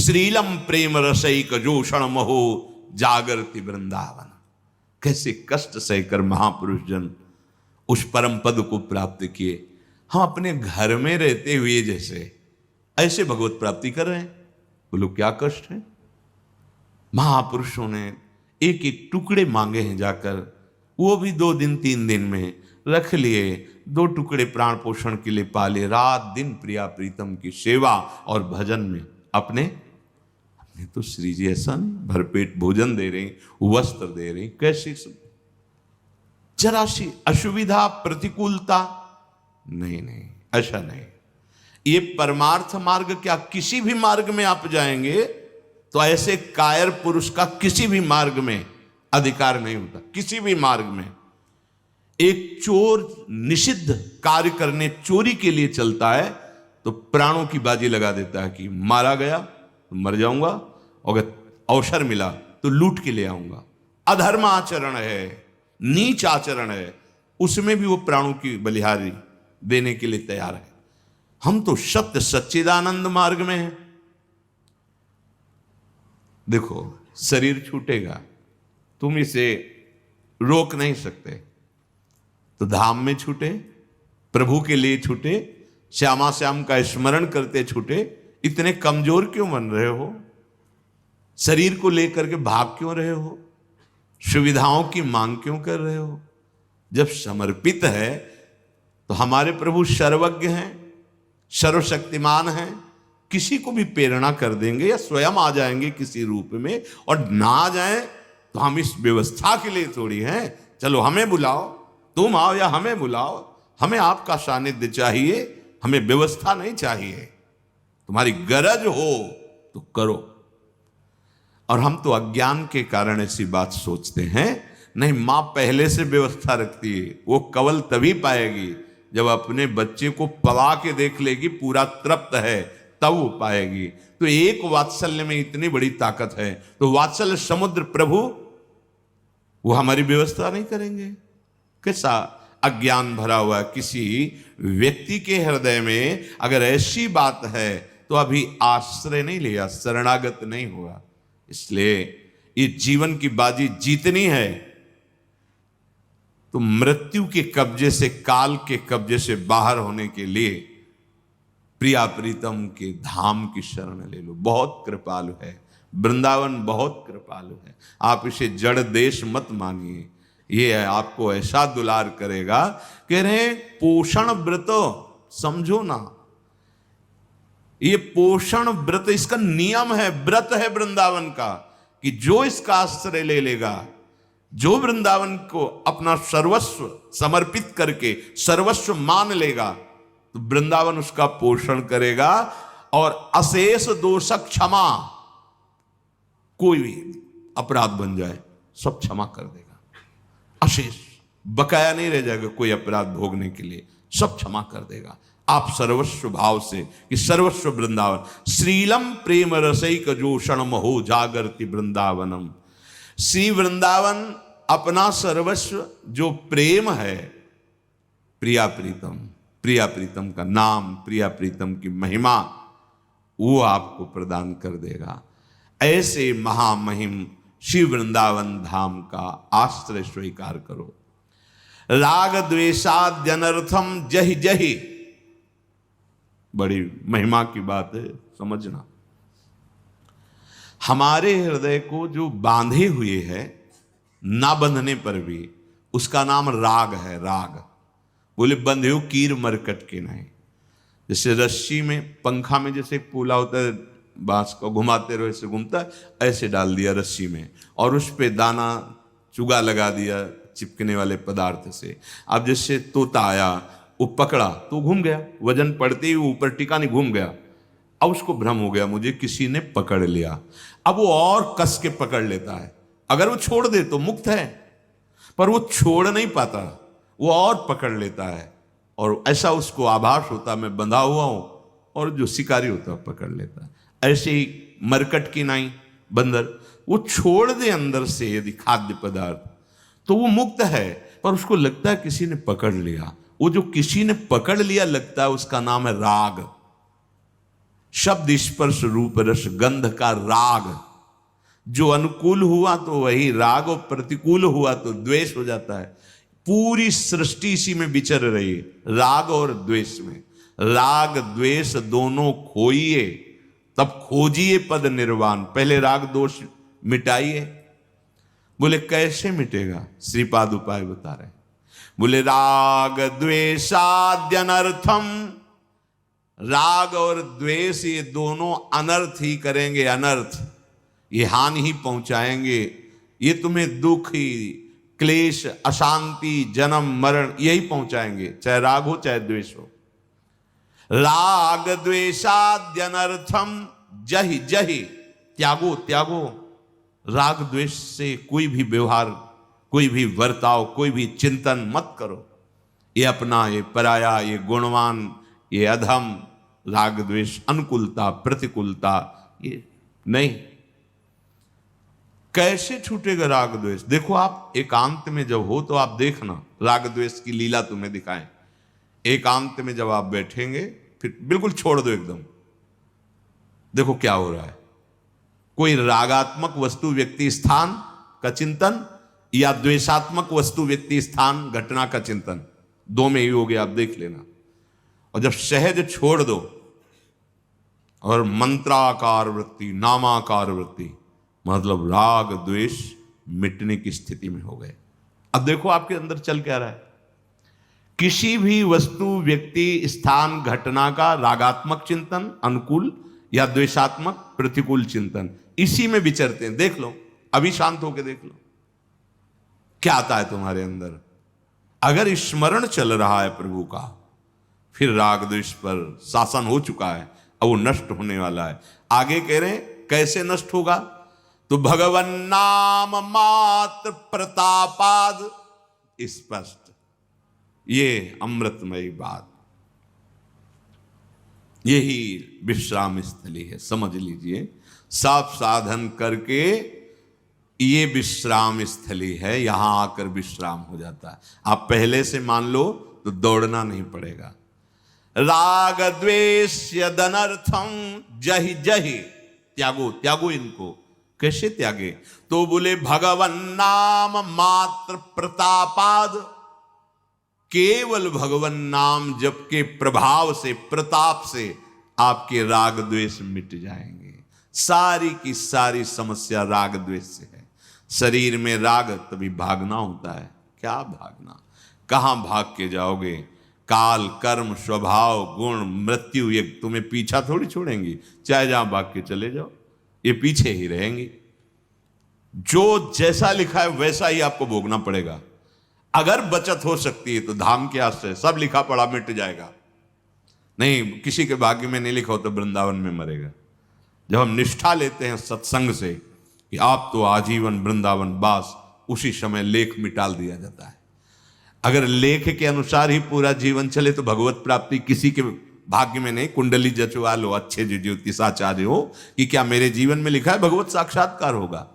श्रीलम प्रेम रसैक जोषण महो जागरति वृंदावन। कैसे कष्ट सहकर महापुरुष जन उस परम पद को प्राप्त किए। हम अपने घर में रहते हुए जैसे ऐसे भगवत प्राप्ति कर रहे हैं, बोलो क्या कष्ट है। महापुरुषों ने एक एक टुकड़े मांगे हैं जाकर, वो भी 2 दिन 3 दिन में रख लिए। 2 टुकड़े प्राण पोषण के लिए पाले, रात दिन प्रिया प्रीतम की सेवा और भजन में अपने तो श्री जी ऐसा नहीं भरपेट भोजन दे रहे, वस्त्र दे रहे, कैसी जरा सी असुविधा प्रतिकूलता नहीं, ऐसा नहीं। ये परमार्थ मार्ग क्या, किसी भी मार्ग में आप जाएंगे तो ऐसे कायर पुरुष का किसी भी मार्ग में अधिकार नहीं होता। किसी भी मार्ग में एक चोर निषिद्ध कार्य करने, चोरी के लिए चलता है तो प्राणों की बाजी लगा देता है कि मारा गया तो मर जाऊंगा, अगर अवसर मिला तो लूट के ले आऊंगा। अधर्म आचरण है, नीच आचरण है, उसमें भी वो प्राणों की बलिहारी देने के लिए तैयार है। हम तो सत्य सच्चिदानंद मार्ग में हैं। देखो शरीर छूटेगा, तुम इसे रोक नहीं सकते, तो धाम में छूटे, प्रभु के लिए छूटे, श्यामा श्याम का स्मरण करते छूटे। इतने कमजोर क्यों बन रहे हो? शरीर को लेकर के भाग क्यों रहे हो? सुविधाओं की मांग क्यों कर रहे हो? जब समर्पित है तो हमारे प्रभु सर्वज्ञ हैं, सर्वशक्तिमान हैं, किसी को भी प्रेरणा कर देंगे या स्वयं आ जाएंगे किसी रूप में। और ना आ जाए तो हम इस व्यवस्था के लिए थोड़ी हैं, चलो हमें बुलाओ, तुम आओ या हमें बुलाओ, हमें आपका सानिध्य चाहिए, हमें व्यवस्था नहीं चाहिए। तुम्हारी गरज हो तो करो। और हम तो अज्ञान के कारण ऐसी बात सोचते हैं। नहीं, मां पहले से व्यवस्था रखती है। वो कवल तभी पाएगी जब अपने बच्चे को पला के देख लेगी पूरा तृप्त है, तब वो पाएगी। तो एक वात्सल्य में इतनी बड़ी ताकत है, तो वात्सल्य समुद्र प्रभु वो हमारी व्यवस्था नहीं करेंगे? कैसा अज्ञान भरा हुआ किसी व्यक्ति के हृदय में अगर ऐसी बात है तो अभी आश्रय नहीं लिया, शरणागत नहीं हुआ। इसलिए ये जीवन की बाजी जीतनी है तो मृत्यु के कब्जे से, काल के कब्जे से बाहर होने के लिए प्रिया प्रीतम के धाम की शरण ले लो। बहुत कृपालु है वृंदावन, बहुत कृपालु है। आप इसे जड़ देश मत मानिए, ये आपको ऐसा दुलार करेगा। कह रहे पोषण व्रत समझो ना, ये पोषण व्रत इसका नियम है, व्रत है वृंदावन का, कि जो इसका आश्रय ले लेगा, जो वृंदावन को अपना सर्वस्व समर्पित करके सर्वस्व मान लेगा, तो वृंदावन उसका पोषण करेगा और अशेष दोष क्षमा, कोई भी अपराध बन जाए सब क्षमा कर देगा। अशेष बकाया नहीं रह जाएगा कोई अपराध भोगने के लिए, सब क्षमा कर देगा। आप सर्वस्व भाव से कि सर्वस्व वृंदावन, श्रीलम प्रेम रसैक जोषण महो जागरति वृंदावनम। श्री वृंदावन अपना सर्वस्व जो प्रेम है, प्रिया प्रीतम, प्रिया प्रीतम का नाम, प्रिया प्रीतम की महिमा, वो आपको प्रदान कर देगा। ऐसे महामहिम श्री वृंदावन धाम का आश्रय स्वीकार करो। राग द्वेषाद्यनर्थम जहि जहि, बड़ी महिमा की बात है, समझना। हमारे हृदय को जो बांधे हुए है, ना बंधने पर भी उसका नाम राग है। राग बोले बंधे हो कीर मरकट के नहीं। जैसे रस्सी में, पंखा में जैसे एक पूला होता है, बांस को घुमाते रहो ऐसे घूमता है, ऐसे डाल दिया रस्सी में और उस पे दाना चुगा लगा दिया चिपकने वाले पदार्थ से। अब जैसे तोता आया, वो पकड़ा तो घूम गया, वजन पड़ते ही ऊपर टिका नहीं, घूम गया। अब उसको भ्रम हो गया मुझे किसी ने पकड़ लिया। अब वो और कस के पकड़ लेता है। अगर वो छोड़ दे तो मुक्त है, पर वो छोड़ नहीं पाता, वो और पकड़ लेता है और ऐसा उसको आभास होता मैं बंधा हुआ हूं, और जो शिकारी होता है पकड़ लेता है। ऐसे ही मरकट की नाई, बंदर, वो छोड़ दे अंदर से यदि खाद्य पदार्थ तो वो मुक्त है, पर उसको लगता है किसी ने पकड़ लिया। वो जो किसी ने पकड़ लिया लगता है उसका नाम है राग। शब्द स्पर्श रूप रस गंध का राग, जो अनुकूल हुआ तो वही राग और प्रतिकूल हुआ तो द्वेष हो जाता है। पूरी सृष्टि इसी में विचर रही है, राग और द्वेष में। राग द्वेष दोनों खोइए तब खोजिए पद निर्वाण। पहले राग दोष मिटाइए। बोले कैसे मिटेगा? श्रीपाद उपाय बता रहे। बोले राग द्वेषाद्यनर्थम, राग और द्वेष ये दोनों अनर्थ ही करेंगे, अनर्थ, ये हानि ही पहुंचाएंगे। ये तुम्हें दुख ही, क्लेश, अशांति, जन्म मरण यही पहुंचाएंगे, चाहे राग हो चाहे द्वेष हो। राग द्वेषाद्यनर्थम जहि जहि, त्यागो त्यागो। राग द्वेष से कोई भी व्यवहार, कोई भी वर्ताव, कोई भी चिंतन मत करो। ये अपना, ये पराया, ये गुणवान, ये अधम। राग द्वेष अनुकूलता प्रतिकूलता ये नहीं। कैसे छूटेगा राग द्वेष? देखो आप एकांत में जब हो तो आप देखना, राग द्वेष की लीला तुम्हें दिखाएं। एकांत में जब आप बैठेंगे, फिर बिल्कुल छोड़ दो एकदम, देखो क्या हो रहा है। कोई रागात्मक वस्तु व्यक्ति स्थान का चिंतन या द्वेषात्मक वस्तु व्यक्ति स्थान घटना का चिंतन, दो में ही हो गया, आप देख लेना। और जब सहज छोड़ दो और मंत्राकार वृत्ति, नामाकार वृत्ति, मतलब राग द्वेष मिटने की स्थिति में हो गए। अब देखो आपके अंदर चल क्या रहा है। किसी भी वस्तु व्यक्ति स्थान घटना का रागात्मक चिंतन अनुकूल या द्वेषात्मक प्रतिकूल चिंतन, इसी में विचरते हैं। देख लो, अभी शांत होकर देख लो क्या आता है तुम्हारे अंदर। अगर स्मरण चल रहा है प्रभु का, फिर राग द्वेष पर शासन हो चुका है, अब वो नष्ट होने वाला है। आगे कह रहे हैं कैसे नष्ट होगा? तो भगवन नाम मात्र प्रतापाद, स्पष्ट, ये अमृतमयी बात, यही विश्राम स्थली है, समझ लीजिए। सब साधन करके ये विश्राम स्थली है, यहां आकर विश्राम हो जाता है। आप पहले से मान लो तो दौड़ना नहीं पड़ेगा। राग द्वेष यदनर्थम जहि जहि, त्यागो त्यागो इनको। कैसे त्यागे? तो बोले भगवन नाम मात्र प्रतापाद, केवल भगवन नाम जप के प्रभाव से, प्रताप से आपके राग द्वेष मिट जाएंगे। सारी की सारी समस्या राग द्वेष से है। शरीर में राग, तभी भागना होता है। क्या भागना? कहां भाग के जाओगे? काल, कर्म, स्वभाव, गुण, मृत्यु ये तुम्हें पीछा थोड़ी छोड़ेंगी। चाहे जहां भाग के चले जाओ, ये पीछे ही रहेंगी। जो जैसा लिखा है वैसा ही आपको भोगना पड़ेगा। अगर बचत हो सकती है तो धाम के आश्रय, सब लिखा पड़ा मिट जाएगा। नहीं, किसी के भाग्य में नहीं लिखा हो तो वृंदावन में मरेगा। जब हम निष्ठा लेते हैं सत्संग से कि आप तो आजीवन वृंदावन वास, उसी समय लेख मिटाल दिया जाता है। अगर लेख के अनुसार ही पूरा जीवन चले तो भगवत प्राप्ति किसी के भाग्य में नहीं। कुंडली जचवा लो, अच्छे जो ज्योतिषाचार्य हो कि क्या मेरे जीवन में लिखा है भगवत साक्षात्कार होगा?